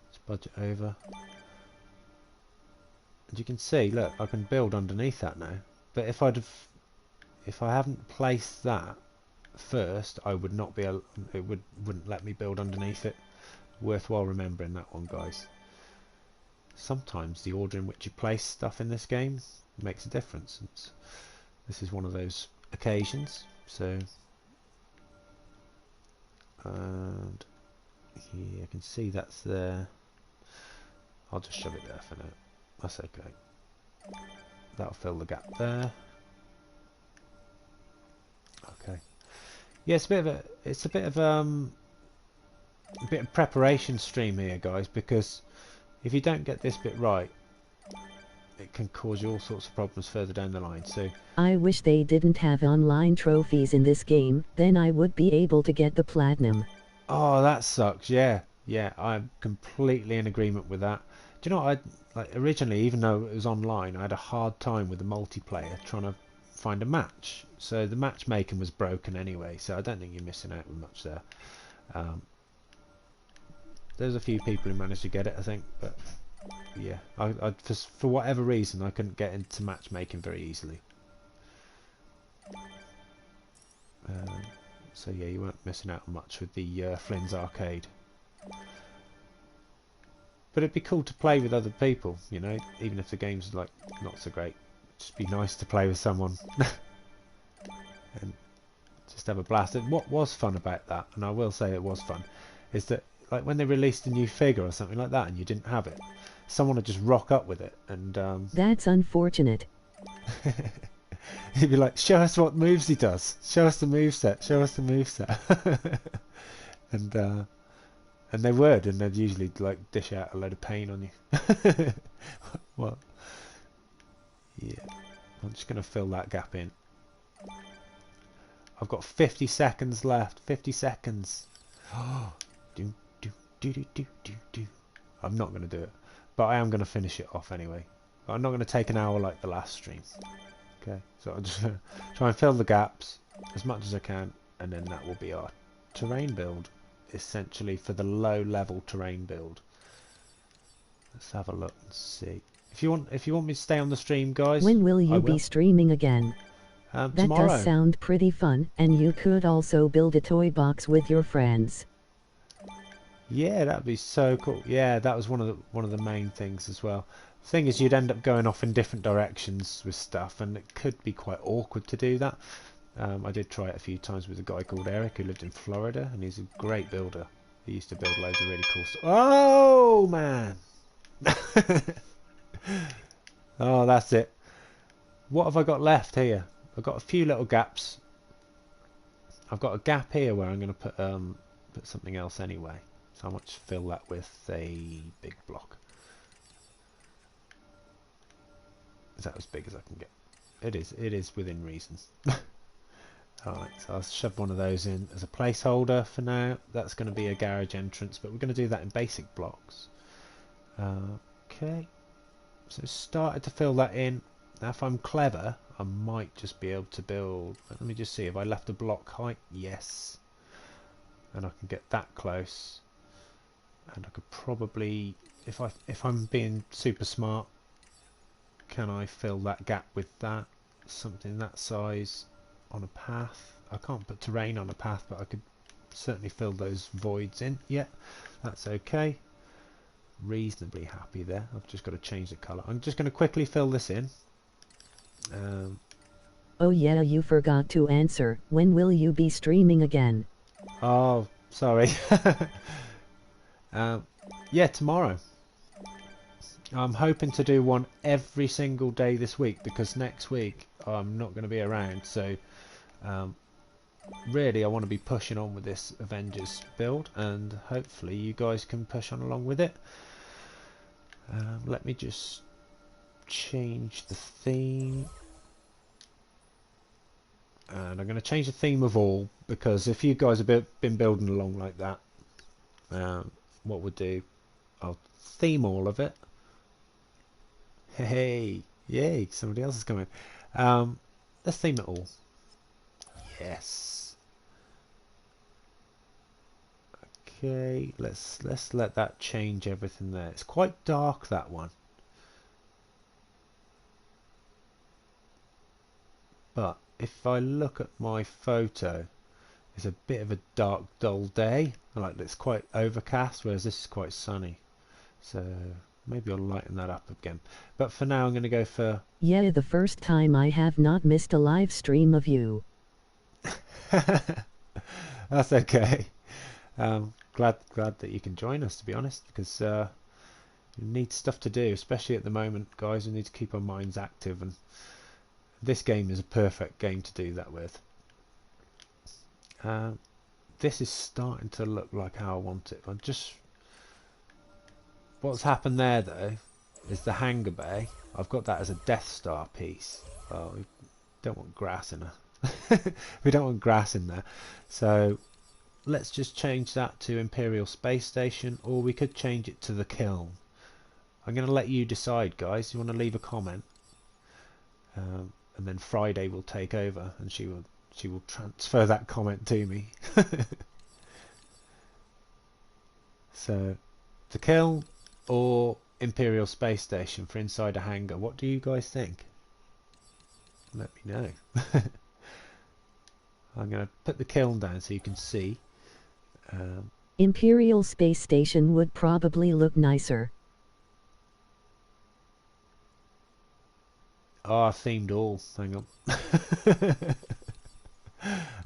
Let's budge it over. And you can see, look, I can build underneath that now. But if I haven't placed that first, I would not be able, it wouldn't let me build underneath it. Worthwhile remembering that one, guys. Sometimes the order in which you place stuff in this game makes a difference. This is one of those occasions. So, and here I can see that's there. I'll just shove it there for now. That's okay. That'll fill the gap there. Okay. Yeah, it's a bit of preparation stream here, guys, because if you don't get this bit right, it can cause you all sorts of problems further down the line. So I wish they didn't have online trophies in this game, then I would be able to get the platinum. oh, that sucks. Yeah, I'm completely in agreement with that. Do you know what, like originally, even though it was online, I had a hard time with the multiplayer trying to find a match. So the matchmaking was broken anyway, so I don't think you're missing out with much there. There's a few people who managed to get it, I think, but yeah, for whatever reason I couldn't get into matchmaking very easily. So yeah, you weren't missing out on much with the Flynn's arcade. But it'd be cool to play with other people, you know, even if the game's like not so great. Just be nice to play with someone and just have a blast. And what was fun about that, and I will say it was fun, is that like when they released a new figure or something like that and you didn't have it, someone would just rock up with it, and That's unfortunate. he'd be like, "Show us what moves he does. Show us the moveset. Show us the moveset." And they would, and they'd usually like dish out a load of pain on you. Well, yeah. I'm just gonna fill that gap in. I've got 50 seconds left. 50 seconds. do, do, do, do, do, do, do. I'm not going to do it, but I am going to finish it off anyway. I'm not going to take an hour like the last stream. Okay, so I'm just going to try and fill the gaps as much as I can, and then that will be our terrain build, essentially, for the low level terrain build. Let's have a look and see. If you want me to stay on the stream, guys, When will you be streaming again? That tomorrow. does sound pretty fun, and you could also build a toy box with your friends. Yeah, that'd be so cool. Yeah, that was one of the main things as well. The thing is, you'd end up going off in different directions with stuff, and it could be quite awkward to do that. I did try it a few times with a guy called Eric who lived in Florida, and he's a great builder. He used to build loads of really cool stuff. Oh man! Oh, that's it. What have I got left here? I've got a few little gaps. I've got a gap here where I'm going to put something else anyway. So I might just fill that with a big block. Is that as big as I can get? It is within reason. Alright, so I'll shove one of those in as a placeholder for now. That's going to be a garage entrance, but we're going to do that in basic blocks. Okay, so started to fill that in. Now if I'm clever, I might just be able to build, let me just see, if I left a block height, yes. And I can get that close. And I could probably, if I'm being super smart, can I fill that gap with that? Something that size on a path. I can't put terrain on a path, but I could certainly fill those voids in. Yeah, that's okay. Reasonably happy there. I've just got to change the colour. I'm just going to quickly fill this in. Oh yeah, you forgot to answer. When will you be streaming again? Oh, sorry. Yeah, tomorrow. I'm hoping to do one every single day this week, because next week I'm not going to be around. So really I want to be pushing on with this Avengers build, and hopefully you guys can push on along with it. Let me just change the theme, and I'm going to change the theme of all, because if you guys have been building along like that, what we'll do, I'll theme all of it. Hey, yay, somebody else is coming. Let's theme it all. Yes. Okay, let's let that change everything there. It's quite dark, that one. But if I look at my photo, it's a bit of a dark, dull day. Like, it's quite overcast, whereas this is quite sunny. So maybe I'll lighten that up again. But for now, I'm going to go for... Yeah, the first time I have not missed a live stream of you. That's okay. Glad that you can join us, to be honest, because we need stuff to do, especially at the moment, guys. We need to keep our minds active, and this game is a perfect game to do that with. This is starting to look like how I want it. What's happened there, though, is the hangar bay. I've got that as a Death Star piece. Well, we don't want grass in we don't want grass in there. So let's just change that to Imperial Space Station, or we could change it to the kiln. I'm going to let you decide, guys. You want to leave a comment, and then Friday will take over, and she will transfer that comment to me. So the kiln or Imperial Space Station for inside a hangar. What do you guys think? Let me know. I'm going to put the kiln down so you can see. Imperial Space Station would probably look nicer. Oh, I themed all. Hang on.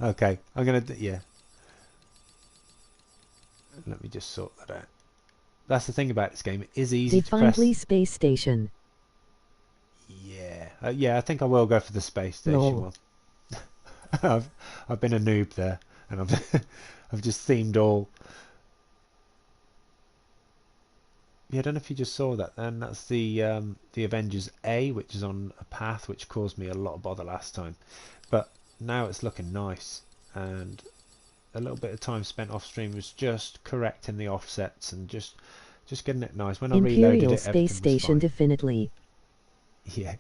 Okay, I'm going to... Yeah. Let me just sort that out. That's the thing about this game. It is easy to Definitely press. space station. Yeah, yeah. I think I will go for the space station Lol. one. I've I've been a noob there, and I've I've just themed all. Yeah, I don't know if you just saw that. Then that's the Avengers A, which is on a path, which caused me a lot of bother last time. But now it's looking nice, and a little bit of time spent off stream was just correcting the offsets and just getting it nice. When I reloaded Imperial it, space everything was station fine. definitely. Yeah,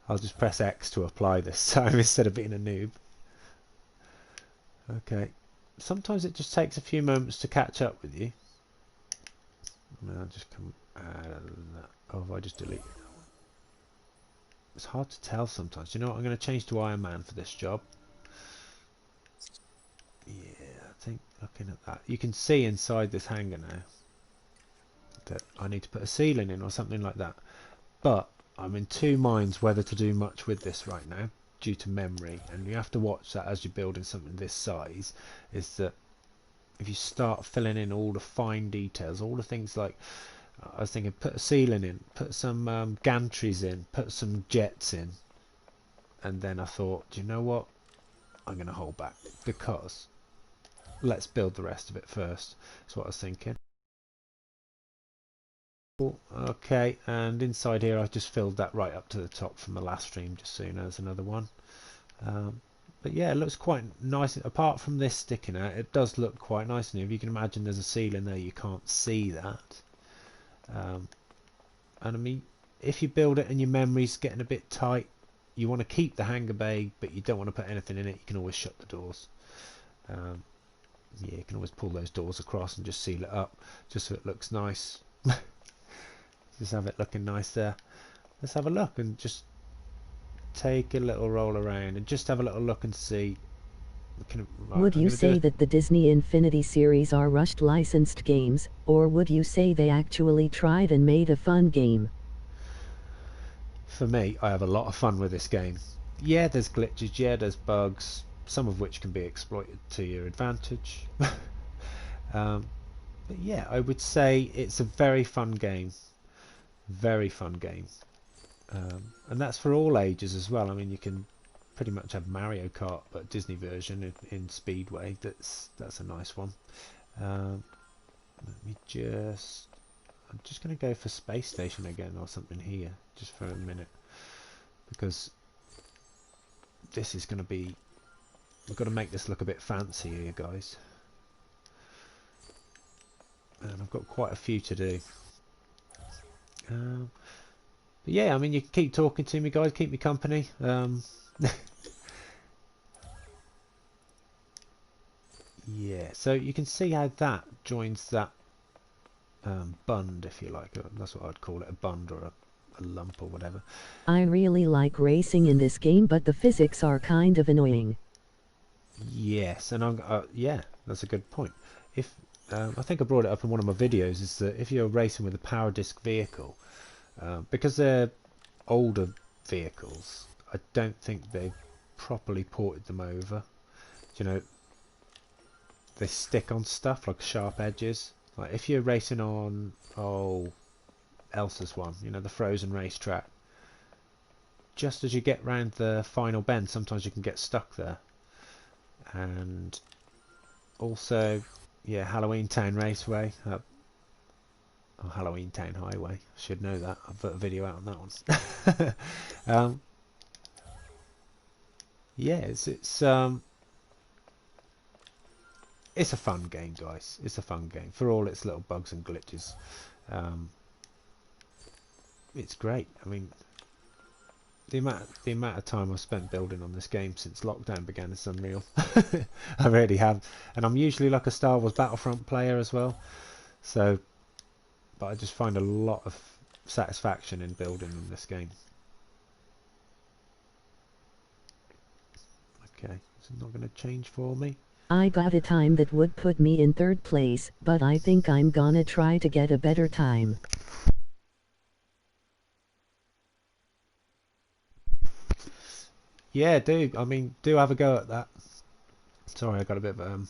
I'll just press X to apply this time instead of being a noob. Okay. Sometimes it just takes a few moments to catch up with you. I'll just come out of that. Oh, have I just deleted that one? It's hard to tell sometimes. You know what? I'm going to change to Iron Man for this job. Yeah, I think looking at that, you can see inside this hangar now that I need to put a ceiling in or something like that. But I'm in two minds whether to do much with this right now due to memory, and you have to watch that as you're building something this size. Is that if you start filling in all the fine details, all the things like I was thinking, put a ceiling in, put some gantries in, put some jets in, and then I thought, do you know what? I'm going to hold back because let's build the rest of it first. That's what I was thinking. Okay, and inside here I just filled that right up to the top from the last stream, just so you know there's another one. But yeah, it looks quite nice. Apart from this sticking out, it does look quite nice. And if you can imagine there's a ceiling there, you can't see that. And I mean, if you build it and your memory's getting a bit tight, you want to keep the hangar bay, but you don't want to put anything in it. You can always shut the doors. Yeah, you can always pull those doors across and just seal it up, just so it looks nice. Just have it looking nice there. Let's have a look and just take a little roll around and just have a little look and see. Right, Would you say that the Disney Infinity series are rushed licensed games, or would you say they actually tried and made a fun game? For me, I have a lot of fun with this game. Yeah, there's glitches, yeah, there's bugs, some of which can be exploited to your advantage. But yeah, I would say it's a very fun game. Very fun game. And that's for all ages as well. I mean, you can pretty much have Mario Kart, but Disney version in Speedway. That's a nice one. Let me just... I'm just going to go for Space Station again or something here, just for a minute. Because this is going to be... We've got to make this look a bit fancy here, guys. And I've got quite a few to do. But yeah, I mean, you can keep talking to me, guys. Keep me company. Yeah, so you can see how that joins that bund, if you like. That's what I'd call it, a bund or a lump or whatever. I really like racing in this game, but the physics are kind of annoying. Yes, and yeah, that's a good point. If I think I brought it up in one of my videos, is that if you're racing with a power disc vehicle, because they're older vehicles, I don't think they've properly ported them over. You know, they stick on stuff like sharp edges. Like if you're racing on Elsa's one, you know, the frozen racetrack, just as you get round the final bend, sometimes you can get stuck there. And also, yeah, Halloween Town Raceway, or Halloween Town Highway. I should know that. I've put a video out on that one. Yeah, it's a fun game, guys. It's a fun game for all its little bugs and glitches. It's great. I mean, the amount of time I've spent building on this game since lockdown began is unreal. I really have, and I'm usually like a Star Wars Battlefront player as well. So, but I just find a lot of satisfaction in building in this game. Okay, is it not going to change for me? I got a time that would put me in third place, but I think I'm gonna try to get a better time. Yeah, do. I mean, do have a go at that. Sorry, I got a bit of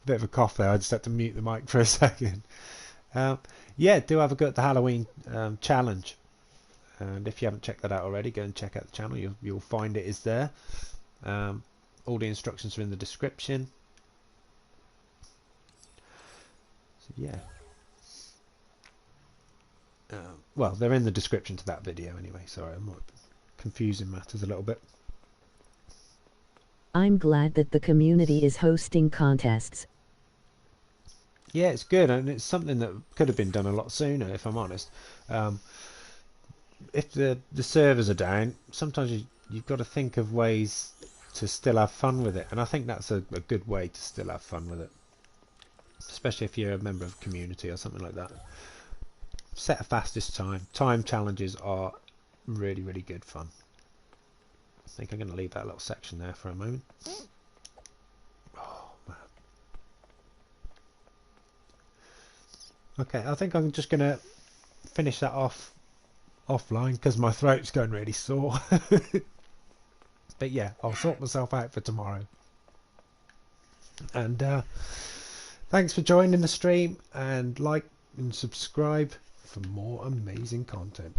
Bit of a cough there. I just had to mute the mic for a second. Yeah, do have a go at the Halloween challenge. And if you haven't checked that out already, go and check out the channel. You'll find it is there. All the instructions are in the description. So yeah. Well, they're in the description to that video anyway. Sorry, I'm confusing matters a little bit. I'm glad that the community is hosting contests. Yeah, it's good, and it's something that could have been done a lot sooner, if I'm honest. If the servers are down, sometimes you've got to think of ways to still have fun with it, and I think that's a good way to still have fun with it, especially if you're a member of a community or something like that. Set a fastest time challenges are really, really good fun. I think I'm going to leave that little section there for a moment. Oh man. Okay, I think I'm just going to finish that off offline because my throat's going really sore. But yeah, I'll sort myself out for tomorrow. And thanks for joining the stream, and like and subscribe for more amazing content.